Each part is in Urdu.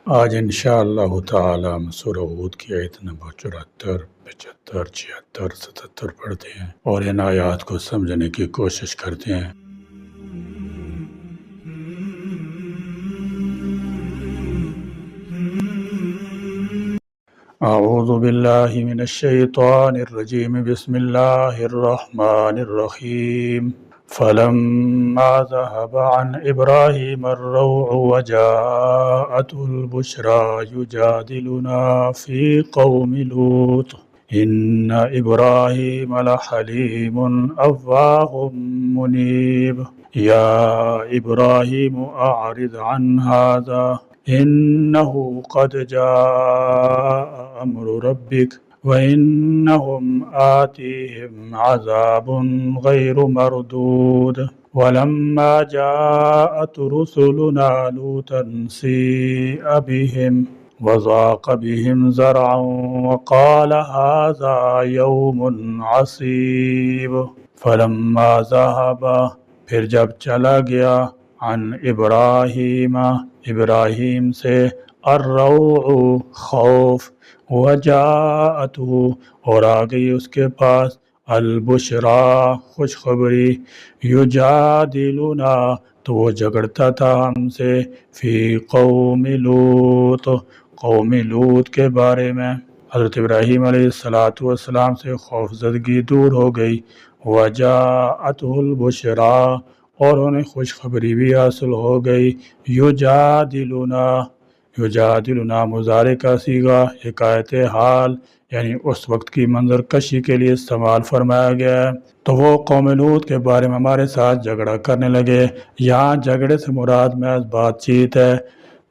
آج انشاءاللہ تعالی ہم سورہ ہود کی آیت نمبر 74، 75، 76، 77 پڑھتے ہیں اور ان آیات کو سمجھنے کی کوشش کرتے ہیں۔ اعوذ باللہ من الشیطان الرجیم، بسم اللہ الرحمن الرحیم۔ فلما ذهب عن إبراهيم الروع وجاءته البشرى يجادلنا في قوم لوط إن إبراهيم لحليم أواه منيب يا إبراهيم أعرض عن هذا إنه قد جاء أمر ربك وإنهم آتيهم عذاب غير مردود ولما جاءت رسلنا لوطا سيء بهم وضاق بهم ذرعا وقال هذا يوم عصيب فلما ذهب، پھر جب چلا گیا، عن ابراہیم سے، الروع خوف، وجاءته اور آ گئی اس کے پاس، البشرا خوشخبری، یجادلنا تو وہ جھگڑتا تھا ہم سے، فی قوم لوط قوم لوط کے بارے میں۔ حضرت ابراہیم علیہ السلام سے خوف زدگی دور ہو گئی، وجاءته البشرا اور انہیں خوشخبری بھی حاصل ہو گئی، یجادلنا مضارع کا صیغہ حکایت حال یعنی اس وقت کی منظر کشی کے لیے استعمال فرمایا گیا ہے۔ تو وہ قوم لوط کے بارے میں ہمارے ساتھ جھگڑا کرنے لگے۔ یہاں جھگڑے سے مراد محض بات چیت ہے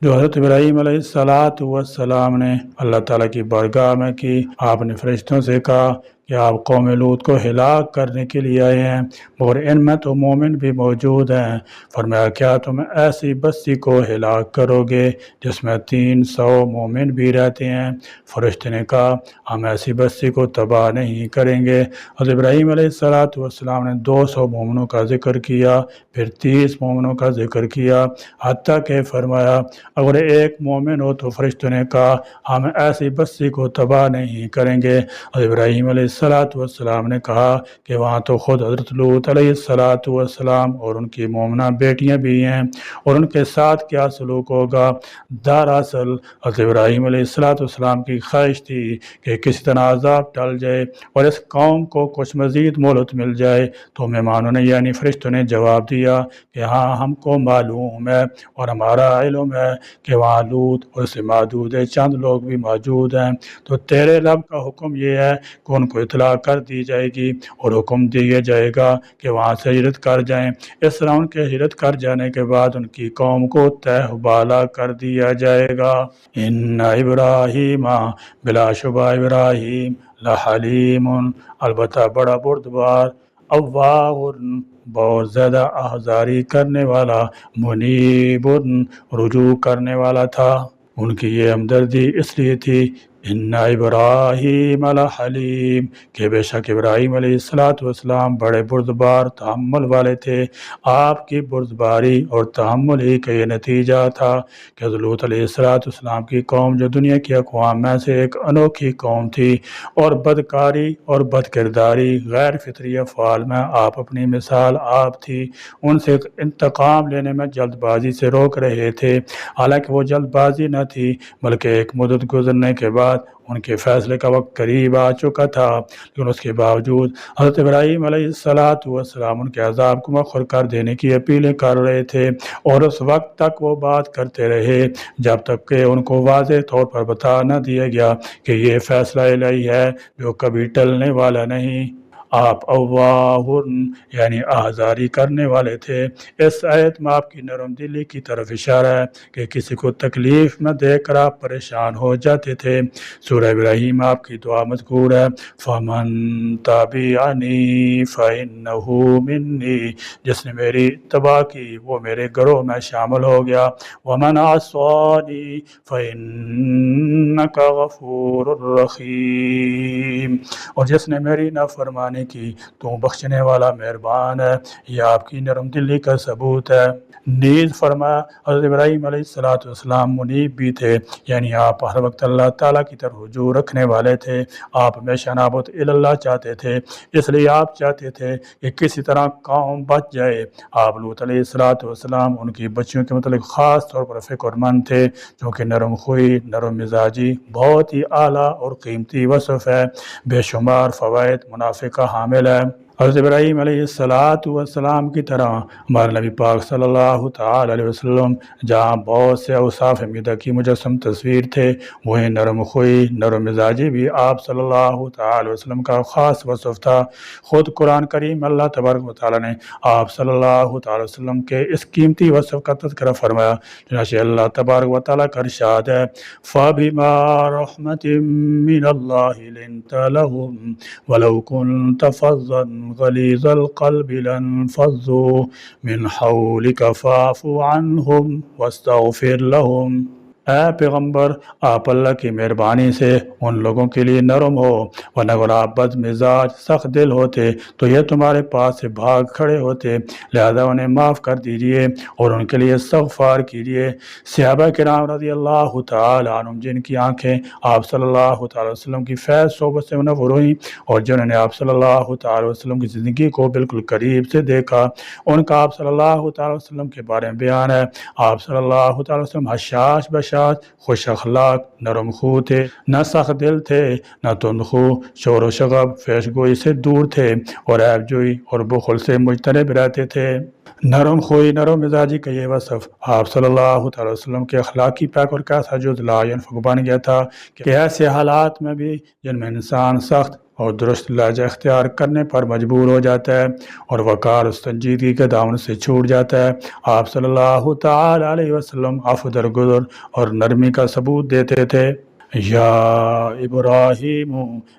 جو حضرت ابراہیم علیہ السلام نے اللہ تعالیٰ کی بارگاہ میں کی۔ آپ نے فرشتوں سے کہا کہ آپ قوم لوط کو ہلاک کرنے کے لیے آئے ہیں، اور ان میں تو مومن بھی موجود ہیں۔ فرمایا کیا تم ایسی بستی کو ہلاک کرو گے جس میں 300 مومن بھی رہتے ہیں؟ فرشتے نے کہا ہم ایسی بستی کو تباہ نہیں کریں گے۔ حضرت ابراہیم علیہ السلام نے 200 مومنوں کا ذکر کیا، پھر 30 مومنوں کا ذکر کیا، حتیٰ کہ فرمایا اگر ایک مومن ہو تو فرشتوں نے کہا ہم ایسی بستی کو تباہ نہیں کریں گے۔ حضرت ابراہیم علیہ السلام نے کہا کہ وہاں تو خود حضرت لوط علیہ السلام اور ان کی مومنہ بیٹیاں بھی ہیں، اور ان کے ساتھ کیا سلوک ہوگا۔ دراصل حضرت ابراہیم علیہ السلام کی خواہش تھی کہ کسی طرح عذاب ٹل جائے اور اس قوم کو کچھ مزید مہلت مل جائے۔ تو مہمانوں نے یعنی فرشتوں نے جواب دیا کہ ہاں ہم کو معلوم ہے اور ہمارا علم ہے کہ وہاں لوط اور اس سے معدود چند لوگ بھی موجود ہیں، تو تیرے رب کا حکم یہ ہے کہ ان کو اطلاع کر دی جائے گی اور حکم دیا جائے گا کہ وہاں سے ہجرت کر جائیں۔ اس طرح ان کے ہجرت کر جانے کے بعد ان کی قوم کو تہ بالا کر دیا جائے گا۔ ان ابراہیم بلا شبہ ابراہیم لحلیم البتہ بڑا بردبار، اواہ بہت زیادہ آزاری کرنے والا، منیب رجوع کرنے والا تھا۔ ان کی یہ ہمدردی اس لیے تھی، ان ابراہیم لحلیم کہ بے شک ابراہیم علیہ السلام بڑے بردبار تحمل والے تھے۔ آپ کی بردباری اور تحمل ہی کا یہ نتیجہ تھا کہ حضرت لوط علیہ السلام کی قوم جو دنیا کی اقوام میں سے ایک انوکھی قوم تھی اور بدکاری اور بد کرداری غیر فطری افعال میں آپ اپنی مثال آپ تھی، ان سے انتقام لینے میں جلد بازی سے روک رہے تھے۔ حالانکہ وہ جلد بازی نہ تھی بلکہ ایک مدت گزرنے کے بعد ان کے فیصلے کا وقت قریب آ چکا تھا، لیکن اس کے باوجود حضرت ابراہیم علیہ السلام ان کے عذاب کو مؤخر کر دینے کی اپیلیں کر رہے تھے، اور اس وقت تک وہ بات کرتے رہے جب تک کہ ان کو واضح طور پر بتا نہ دیا گیا کہ یہ فیصلہ الہی ہے جو کبھی ٹلنے والا نہیں۔ آپ اواہ یعنی آزاری کرنے والے تھے۔ اس آیت میں آپ کی نرم دلی کی طرف اشارہ ہے کہ کسی کو تکلیف میں دیکھ کر آپ پریشان ہو جاتے تھے۔ سورہ ابراہیم آپ کی دعا مذکور ہے، فَمَن تَبِعَنِي فَإِنَّهُ مِنِّي جس نے میری اتباع کی وہ میرے گروہ میں شامل ہو گیا، وَمَنْ عَصَانِي فَإِنَّكَ غَفُورٌ رَحِيمٌ اور جس نے میری نافرمانی مہربانی کی، تو بخشنے والا مہربان ہے۔ یہ آپ کی نرم دلی کا ثبوت ہے۔ نیز فرمایا حضرت ابراہیم علیہ السلام منیب بھی تھے، یعنی آپ ہر وقت اللہ تعالیٰ کی طرف رجوع رکھنے والے تھے۔ آپ ہمیشہ نابود اللہ چاہتے تھے، اس لیے آپ چاہتے تھے کہ کسی طرح قوم بچ جائے۔ آپ لوط علیہ السلام ان کی بچیوں کے متعلق خاص طور پر فکر مند تھے، کیونکہ نرم خوئی، نرم مزاجی بہت ہی اعلیٰ اور قیمتی وصف ہے، بے شمار فوائد منافع کا حامل ہے۔ حضرت ابراہیم علیہ السلام کی طرح ہمارے نبی پاک صلی اللہ تعالی علیہ وسلم جہاں بہت سے اوصاف حمیدہ کی مجسم تصویر تھے، وہیں نرم خوئی، نرم مزاجی بھی آپ صلی اللہ تعالی علیہ وسلم کا خاص وصف تھا۔ خود قرآن کریم اللہ تبارک و تعالیٰ نے آپ صلی اللہ تعالی وسلم کے اس قیمتی وصف کا تذکرہ فرمایا، چنانچہ اللہ تبارک و تعالیٰ کا ارشاد ہے فَبِمَا رَحْمَةٍ مِّنَ اللَّهِ لِنْتَ لَهُمْ وَلَوْ كُنْتَ فَظًّا غليظ القلب لانفضوا من حولك فاعف عنهم واستغفر لهم۔ اے پیغمبر، آپ اللہ کی مہربانی سے ان لوگوں کے لیے نرم ہو، ورنہ اگر آپ بد مزاج سخت دل ہوتے تو یہ تمہارے پاس سے بھاگ کھڑے ہوتے، لہذا انہیں معاف کر دیجئے اور ان کے لیے استغفار کیجئے۔ صحابہ کرام رضی اللہ تعالی عنہم جن کی آنکھیں آپ صلی اللہ تعالی وسلم کی فیض صحبت سے منور ہوئیں اور جنہوں نے آپ صلی اللہ تعالی وسلم کی زندگی کو بالکل قریب سے دیکھا، ان کا آپ صلی اللہ تعالی وسلم کے بارے میں بیان ہے۔ آپ صلی اللہ تعالی وسلم حشاش بشاش، خوش اخلاق، نرم خو تھے، نہ سخت دل تھے، نہ تند خو، شور و شغب، پیش گوئی سے دور تھے اور عیب جوئی اور بخل سے مجتنب رہتے تھے۔ نرم خوئی، نرم مزاجی کا یہ وصف آپ صلی اللہ تعالی وسلم کے اخلاقی پیک اور کیسا جز لا ينفق بن گیا تھا کہ ایسے حالات میں بھی جن میں انسان سخت اور درست لہجہ اختیار کرنے پر مجبور ہو جاتا ہے اور وقار و سنجیدگی کے دامن سے چھوٹ جاتا ہے، آپ صلی اللہ تعالی علیہ وسلم عفو درگزر اور نرمی کا ثبوت دیتے تھے۔ یا ابراہیم،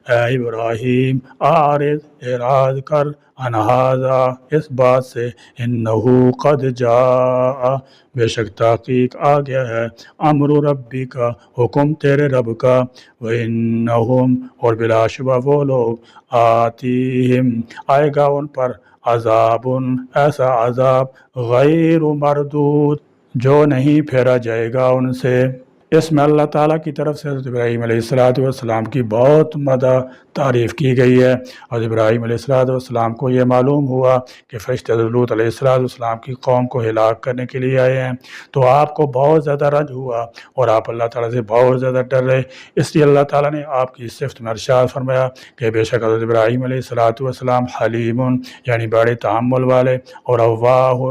اے ابراہیم، اعراض کر عن ھذا، اس بات سے، انہو قد جاء، بے شک تحقیق آ گیا ہے، امر ربی کا، حکم تیرے رب کا، وَإِنَّهُمْ، اور بلا شبہ وہ لوگ، آتیہم، آئے گا ان پر، عذاب، ایسا عذاب، غیر مردود، جو نہیں پھیرا جائے گا ان سے۔ اس میں اللہ تعالیٰ کی طرف سے حضرت ابراہیم علیہ السلام کی بہت مدح تعریف کی گئی ہے۔ حضرت ابراہیم علیہ السلام کو یہ معلوم ہوا کہ فرشتے حضرت لوط علیہ السلام کی قوم کو ہلاک کرنے کے لیے آئے ہیں، تو آپ کو بہت زیادہ رنج ہوا اور آپ اللہ تعالیٰ سے بہت زیادہ ڈر رہے۔ اس لیے اللہ تعالیٰ نے آپ کی صفت میں ارشاد فرمایا کہ بے شک حضرت ابراہیم علیہ السلام حلیم، یعنی بڑے تحمل والے، اور اواہ،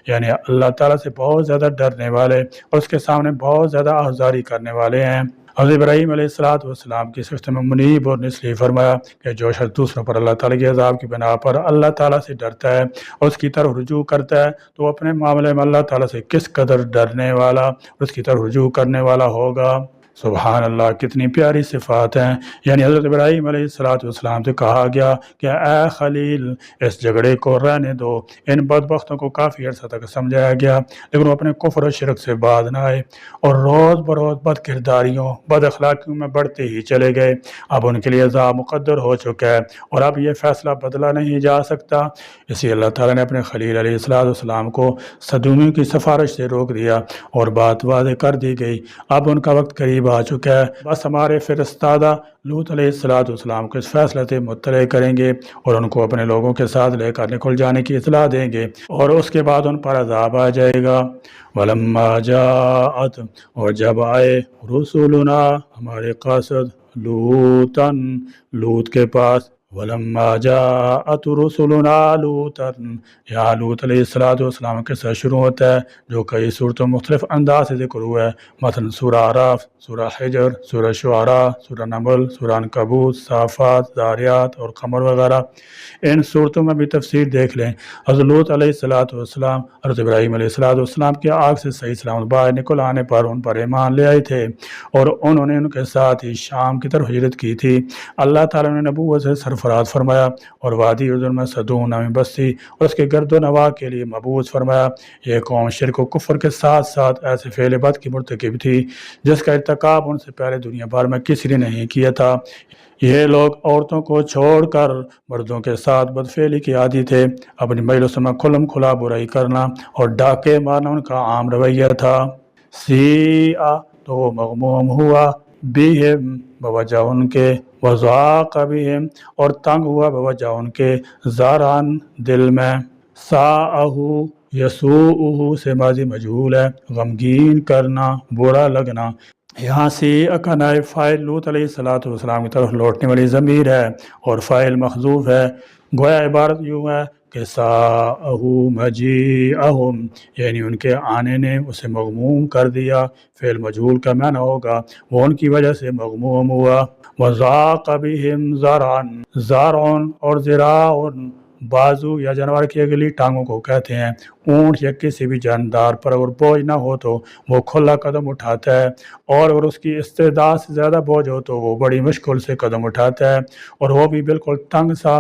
یعنی اللہ تعالیٰ سے بہت زیادہ ڈرنے والے اور اس کے سامنے بہت زیادہ آزاری کرنے والے ہیں۔ حضرت ابراہیم علیہ السلام کی صفت میں منیب اور نسلی فرمایا کہ جو شخص دوسروں پر اللہ تعالیٰ کے عذاب کی بنا پر اللہ تعالیٰ سے ڈرتا ہے اور اس کی طرف رجوع کرتا ہے تو وہ اپنے معاملے میں اللہ تعالیٰ سے کس قدر ڈرنے والا اور اس کی طرف رجوع کرنے والا ہوگا۔ سبحان اللہ، کتنی پیاری صفات ہیں۔ یعنی حضرت ابراہیم علیہ السلام سے کہا گیا کہ اے خلیل، اس جھگڑے کو رہنے دو۔ ان بدبختوں کو کافی عرصہ تک سمجھایا گیا، لیکن وہ اپنے کفر و شرک سے باز نہ آئے اور روز بروز بد کرداریوں، بد اخلاقیوں میں بڑھتے ہی چلے گئے۔ اب ان کے لیے عذاب مقدر ہو چکا ہے اور اب یہ فیصلہ بدلا نہیں جا سکتا۔ اسی اللہ تعالیٰ نے اپنے خلیل علیہ السلام کو صدومیوں کی سفارش سے روک دیا اور بات واضح کر دی گئی۔ اب ان کا وقت قریب آ چکا ہے، بس ہمارے فرستادہ لوط علیہ السلام کو اس فیصلے سے مطلع کریں گے اور ان کو اپنے لوگوں کے ساتھ لے کر نکل جانے کی اطلاع دیں گے اور اس کے بعد ان پر عذاب آ جائے گا۔ وَلَمَّا جَاءَتْ، اور جب آئے، رسولنا، ہمارے قاصد، لوط کے پاس، وَلَمَّا جَاءَتْ رُسُلُنَا لُوطًا، یہاں لوط علیہ السلام کے ساتھ شروع ہوتا ہے جو کئی صورتوں مختلف انداز سے ذکر ہوا ہے، مثلا سورہ اعراف، سورہ حجر، سورہ شعراء، سورہ نمل، سورہ عنکبوت، صافات، ذاریات اور قمر وغیرہ۔ ان صورتوں میں بھی تفسیر دیکھ لیں۔ حضرت لوط علیہ السلام حضرت ابراہیم علیہ السلام کی آگ سے صحیح سلامت باہر نکل آنے پر ان پر ایمان لے آئے تھے اور انہوں نے ان کے ساتھ ہی شام کی طرف ہجرت کی تھی۔ اللہ تعالیٰ نے نبوت سے سرفراز افراد فرمایا اور وادی اردن میں صدون نامی بستی اور اس کے گرد و نواح کے لیے مبعوث فرمایا۔ یہ قوم شرک و کفر کے ساتھ ساتھ ایسے فعل بد کی مرتکب تھی جس کا ارتکاب ان سے پہلے دنیا بھر میں کسی نے نہیں کیا تھا۔ یہ لوگ عورتوں کو چھوڑ کر مردوں کے ساتھ بدفعلی کے عادی تھے۔ اپنی مجلسوں میں کھلم کھلا برائی کرنا اور ڈاکے مارنا ان کا عام رویہ تھا۔ سیئا تو وہ مغموم ہوا بہم بوجہ ان کے، وضاق بہم اور تنگ ہوا بوجہ ان کے، زاران دل میں۔ ساءہو یسوءہو سے ماضی مجہول ہے، غمگین کرنا، برا لگنا۔ یہاں سے کا نائب فاعل لوط علیہ السلام کی طرف لوٹنے والی ضمیر ہے اور فاعل محذوف ہے۔ گویا عبارت یوں ہے کہ ساءہو مجیئہم، یعنی ان کے آنے نے اسے مغموم کر دیا۔ فعل مجہول کا معنی ہوگا وہ ان کی وجہ سے مغموم ہوا۔ وضاق بہم ذرعن، ذرعن اور ذراعن بازو یا جانور کی اگلی ٹانگوں کو کہتے ہیں۔ اونٹ یا کسی بھی جاندار پر اگر بوجھ نہ ہو تو وہ کھلا قدم اٹھاتا ہے، اور اگر اس کی استعداد سے زیادہ بوجھ ہو تو وہ بڑی مشکل سے قدم اٹھاتا ہے، اور وہ بھی بالکل تنگ سا۔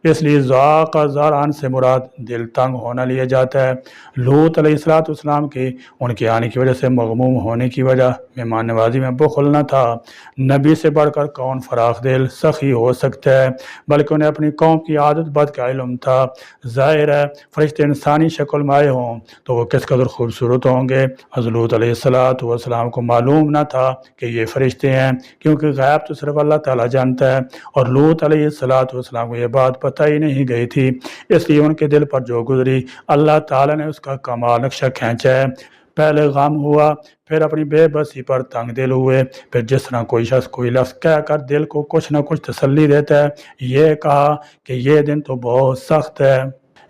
اس لیے ذاق ذرعن سے مراد دل تنگ ہونا لیا جاتا ہے۔ لوط علیہ السلام کے ان کے آنے کی وجہ سے مغموم ہونے کی وجہ مہمان نوازی میں بخل نہ تھا۔ نبی سے بڑھ کر کون فراخ دل سخی ہو سکتا ہے، بلکہ انہیں اپنی قوم کی عادت بد کا علم تھا۔ ظاہر ہے فرشتے انسانی شکل میں آئے ہوں تو وہ کس قدر خوبصورت ہوں گے۔ حضرت لوط علیہ السلام کو معلوم نہ تھا کہ یہ فرشتے ہیں، کیونکہ غیب تو صرف اللہ تعالیٰ جانتا ہے، اور لوط علیہ السلام کو یہ بات پتہ ہی نہیں گئی تھی، اس لیے ان کے دل پر جو گزری اللہ تعالیٰ نے اس کا کمال نقشہ کھینچا ہے۔ پہلے غم ہوا، پھر اپنی بے بسی پر تنگ دل ہوئے، پھر جس طرح کوئی شخص کوئی لفظ کہہ کر دل کو کچھ نہ کچھ تسلی دیتا ہے، یہ کہا کہ یہ دن تو بہت سخت ہے۔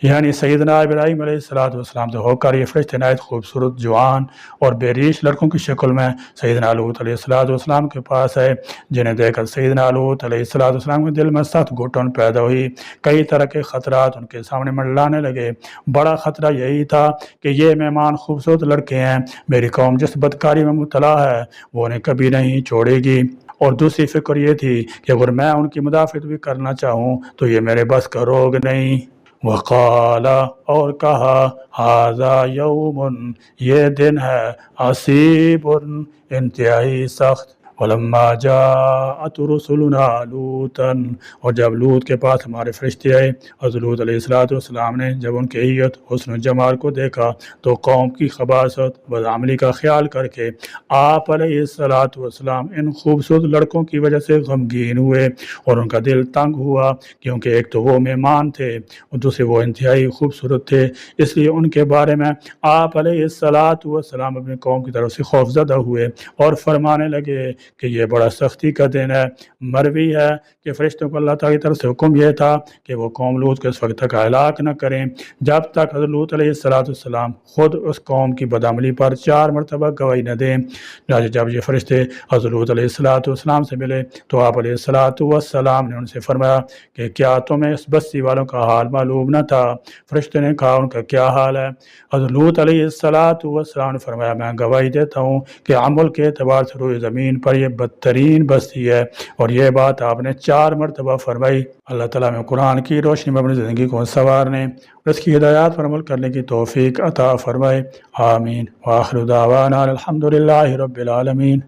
یعنی سیدنا ابراہیم علیہ السلام سے ہو کر یہ فرشتے نہایت خوبصورت جوان اور بے ریش لڑکوں کی شکل میں سیدنا لوط علیہ السلام کے پاس آئے، جنہیں دیکھ کر سیدنا لوط علیہ السلام کے دل میں سخت گھٹن پیدا ہوئی۔ کئی طرح کے خطرات ان کے سامنے منڈلانے لگے۔ بڑا خطرہ یہی تھا کہ یہ مہمان خوبصورت لڑکے ہیں، میری قوم جس بدکاری میں مبتلا ہے وہ انہیں کبھی نہیں چھوڑے گی۔ اور دوسری فکر یہ تھی کہ اگر میں ان کی مدافعت بھی کرنا چاہوں تو یہ میرے بس کا روگ نہیں۔ وقال اور کہا ھذا یوم، یہ دن ہے عصیب انتہائی سخت۔ ولما جاءت رسلنا لوطا، اور جب لوط کے پاس ہمارے فرشتے آئے، حضرت لوط علیہ السلام نے جب ان کے حیت حسن و جمال کو دیکھا تو قوم کی خباثت بدعملی کا خیال کر کے آپ علیہ السلام ان خوبصورت لڑکوں کی وجہ سے غمگین ہوئے اور ان کا دل تنگ ہوا، کیونکہ ایک تو وہ مہمان تھے اور دوسرے وہ انتہائی خوبصورت تھے۔ اس لیے ان کے بارے میں آپ علیہ السلام اپنی قوم کی طرف سے خوفزدہ ہوئے اور فرمانے لگے کہ یہ بڑا سختی کا دن ہے۔ مروی ہے کہ فرشتوں کو اللہ تعالیٰ کی طرف سے حکم یہ تھا کہ وہ قوم لوط کو اس وقت تک ہلاک نہ کریں جب تک حضرت لوط علیہ السلام خود اس قوم کی بدعملی پر 4 مرتبہ گواہی نہ دیں۔ جب یہ فرشتے حضرت لوط علیہ السلام سے ملے تو آپ علیہ السلام نے ان سے فرمایا کہ کیا تمہیں اس بستی والوں کا حال معلوم نہ تھا؟ فرشتے نے کہا ان کا کیا حال ہے؟ حضرت لوط علیہ السلام نے فرمایا میں گواہی دیتا ہوں کہ عمل کے اعتبار سے روئے زمین پر یہ بدترین بستی ہے، اور یہ بات آپ نے 4 مرتبہ فرمائی۔ اللہ تعالیٰ میں قرآن کی روشنی میں اپنی زندگی کو سنوارنے اور اس کی ہدایات پر عمل کرنے کی توفیق عطا فرمائے، آمین۔ وآخر دعوانا الحمدللہ رب العالمین۔